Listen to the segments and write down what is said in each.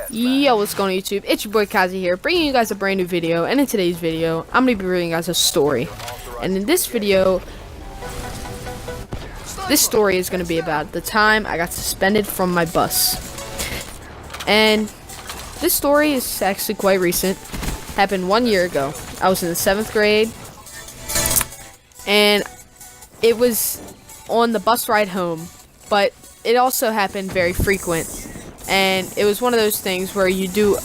Yo, what's going on YouTube? It's your boy Kazi here, bringing you guys a brand new video. And in today's video, I'm going to be bringing you guys a story. And in this video, this story is going to be about the time I got suspended from my bus. And this story is actually quite recent. Happened 1 year ago. I was in the 7th grade, and it was on the bus ride home, but it also happened very frequent. And it was one of those things where you do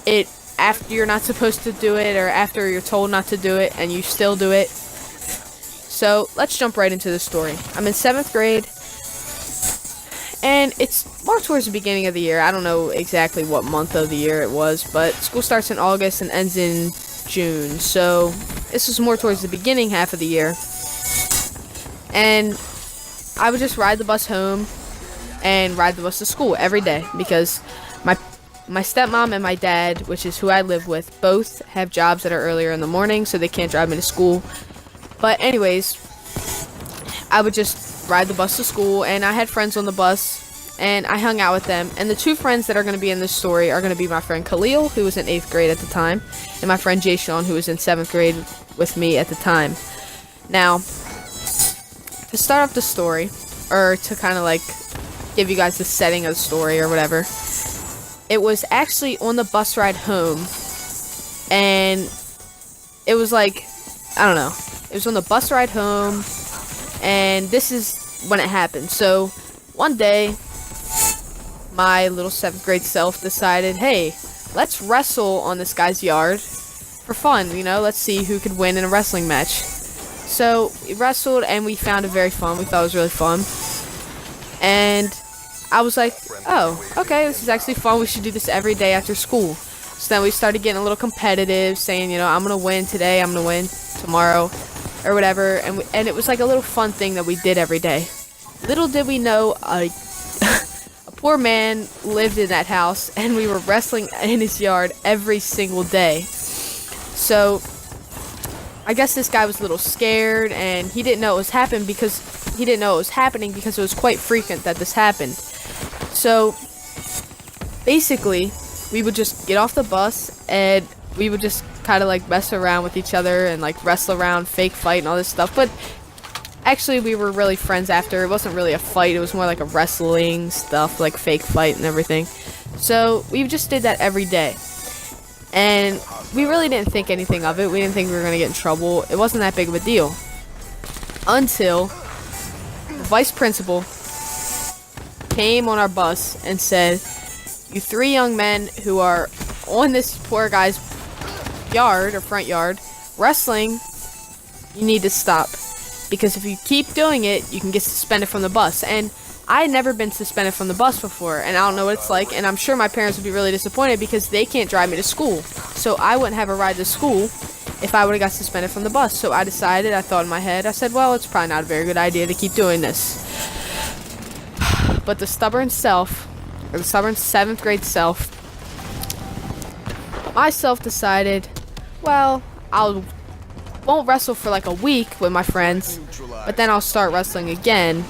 it after you're not supposed to do it, or after you're told not to do it, and you still do it. So let's jump right into the story. I'm in 7th grade, and it's more towards the beginning of the year. I don't know exactly what month of the year it was, but school starts in August and ends in June. So this was more towards the beginning half of the year. And I would just ride the bus home and ride the bus to school every day, because my stepmom and my dad, which is who I live with, both have jobs that are earlier in the morning, so they can't drive me to school. But anyways, I would just ride the bus to school, and I had friends on the bus, and I hung out with them. And the two friends that are going to be in this story are going to be my friend Khalil, who was in 8th grade at the time, and my friend Jay Sean, who was in 7th grade with me at the time. Now, to start off the story, or to kind of like give you guys the setting of the story or whatever, it was actually on the bus ride home, and it was like, I don't know, it was on the bus ride home, and this is when it happened. So one day, my little 7th grade self decided, hey, let's wrestle on this guy's yard for fun, you know, let's see who could win in a wrestling match. So we wrestled, and we found it very fun. We thought it was really fun, and I was like, oh, okay, this is actually fun. We should do this every day after school. So then we started getting a little competitive, saying, you know, I'm going to win today, I'm going to win tomorrow, or whatever. And it was like a little fun thing that we did every day. Little did we know, a poor man lived in that house, and we were wrestling in his yard every single day. So I guess this guy was a little scared, and he didn't know it was happening because it was quite frequent that this happened. So basically, we would just get off the bus, and we would just kind of like mess around with each other and like wrestle around, fake fight and all this stuff. But actually, we were really friends after. It wasn't really a fight, it was more like a wrestling stuff, like fake fight and everything. So we just did that every day, and we really didn't think anything of it. We didn't think we were going to get in trouble. It wasn't that big of a deal until the vice principal came on our bus and said, you 3 young men who are on this poor guy's yard or front yard wrestling, you need to stop, because if you keep doing it, you can get suspended from the bus. And I had never been suspended from the bus before, and I don't know what it's like, and I'm sure my parents would be really disappointed because they can't drive me to school, so I wouldn't have a ride to school if I would have got suspended from the bus. So I thought in my head, I said, well, it's probably not a very good idea to keep doing this. But the stubborn 7th grade self, myself decided, well, won't wrestle for like a week with my friends, but then I'll start wrestling again,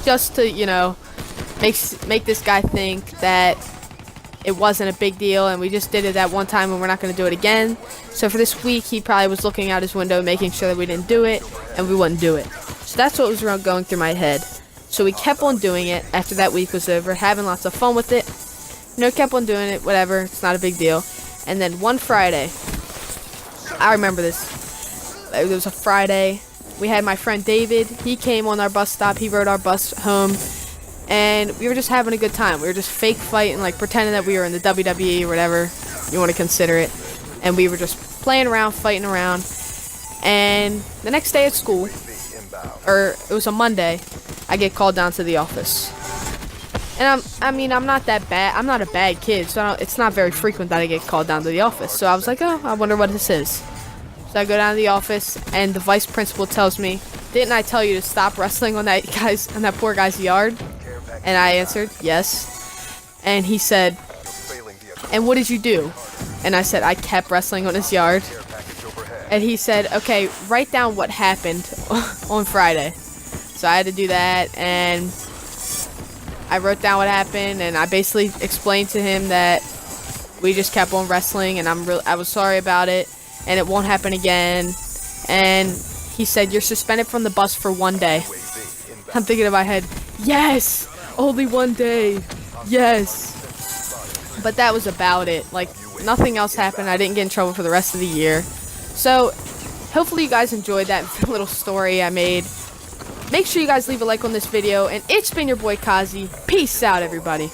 just to, you know, make this guy think that it wasn't a big deal, and we just did it that one time and we're not going to do it again. So for this week, he probably was looking out his window, making sure that we didn't do it, and we wouldn't do it. So that's what was going through my head. So we kept on doing it after that week was over, having lots of fun with it. You know, kept on doing it, whatever, it's not a big deal. And then one Friday, I remember this, it was a Friday, we had my friend David. He came on our bus stop, he rode our bus home, and we were just having a good time. We were just fake fighting, like pretending that we were in the WWE or whatever you want to consider it. And we were just playing around, fighting around. And the next day at school, or it was a Monday, I get called down to the office. And I'm not that bad. I'm not a bad kid, so it's not very frequent that I get called down to the office. So I was like, oh, I wonder what this is. So I go down to the office, and the vice principal tells me, didn't I tell you to stop wrestling on that poor guy's yard? And I answered, yes. And he said, and what did you do? And I said, I kept wrestling on his yard. And he said, okay, write down what happened on Friday. So I had to do that, and I wrote down what happened, and I basically explained to him that we just kept on wrestling, and I was sorry about it, and it won't happen again. And he said, "You're suspended from the bus for 1 day." I'm thinking in my head, yes, only 1 day, yes. But that was about it. Like, nothing else happened. I didn't get in trouble for the rest of the year. So, hopefully you guys enjoyed that little story I made. Make sure you guys leave a like on this video, and it's been your boy Kazi. Peace out, everybody.